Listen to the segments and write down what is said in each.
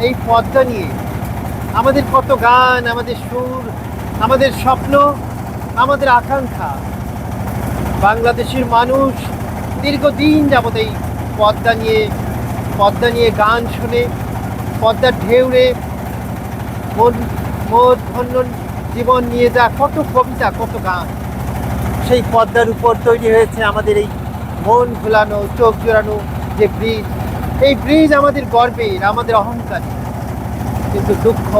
এই পদ্মা নিয়ে আমাদের কত গান, আমাদের সুর, আমাদের স্বপ্ন, আমাদের আকাঙ্ক্ষা। বাংলাদেশের মানুষ দীর্ঘদিন যাবত এই পদ্মা নিয়ে গান শুনে, পদ্মার ঢেউরে মন ধন্য জীবন নিয়ে যা কত কবিতা, কত গান, সেই পদ্মার উপর তৈরি হয়েছে আমাদের এই মন ভোলানো, চোখ জোড়ানো যে ব্রিজ। এই ব্রিজ আমাদের গর্বের, আমাদের অহংকার। কিন্তু দুঃখ,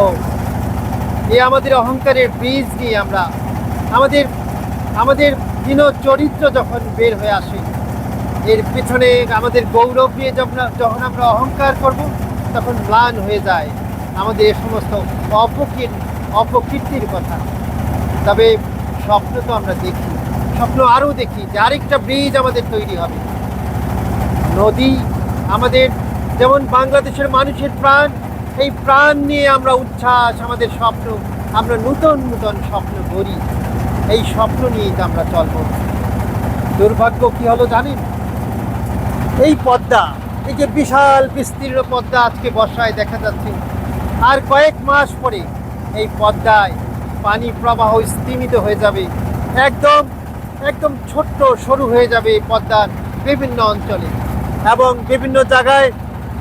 এই আমাদের অহংকারের ব্রিজ নিয়ে আমরা আমাদের আমাদের দীন চরিত্র যখন বের হয়ে আসে, এর পেছনে আমাদের গৌরব নিয়ে যখন আমরা অহংকার করব, তখন ম্লান হয়ে যায় আমাদের এ সমস্ত অপকীর্তির কথা। তবে স্বপ্ন তো আমরা দেখি, স্বপ্ন আরও দেখি যে আরেকটা ব্রিজ আমাদের তৈরি হবে। নদী আমাদের, যেমন বাংলাদেশের মানুষের প্রাণ, এই প্রাণ নিয়ে আমরা উচ্ছ্বাস, আমাদের স্বপ্ন, আমরা নূতন নূতন স্বপ্ন গড়ি। এই স্বপ্ন নিয়েই তো আমরা চলব। দুর্ভাগ্য কি হলো জানেন? এই পদ্মা, এই যে বিশাল বিস্তীর্ণ পদ্মা আজকে বর্ষায় দেখা যাচ্ছে, আর কয়েক মাস পরে এই পদ্মায় পানি প্রবাহ স্তিমিত হয়ে যাবে, একদম একদম ছোট্ট সরু হয়ে যাবে এই পদ্মার বিভিন্ন অঞ্চলে, এবং বিভিন্ন জায়গায়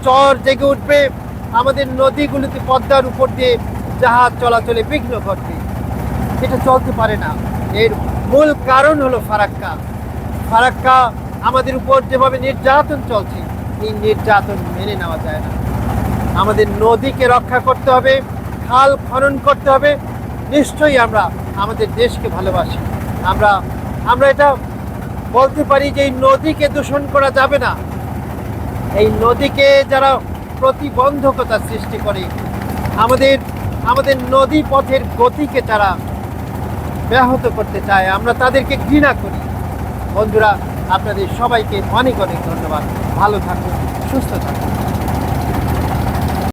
চর জেগে উঠবে। আমাদের নদীগুলোতে পদ্মার উপর দিয়ে জাহাজ চলাচলে বিঘ্ন ঘটবে। এটা চলতে পারে না। এর মূল কারণ হলো ফারাক্কা আমাদের উপর যেভাবে নির্যাতন চলছে, এই নির্যাতন মেনে নেওয়া যায় না। আমাদের নদীকে রক্ষা করতে হবে, খাল খনন করতে হবে। নিশ্চয়ই আমরা আমাদের দেশকে ভালোবাসি, আমরা এটা বলতে পারি যে এই নদীকে দূষণ করা যাবে না। এই নদীকে যারা প্রতিবন্ধকতা সৃষ্টি করে, আমাদের নদী পথের গতিকে যারা ব্যাহত করতে চায়, আমরা তাদেরকে ঘৃণা করি। বন্ধুরা, আপনাদের সবাইকে অনেক অনেক ধন্যবাদ। ভালো থাকুন, সুস্থ থাকুন।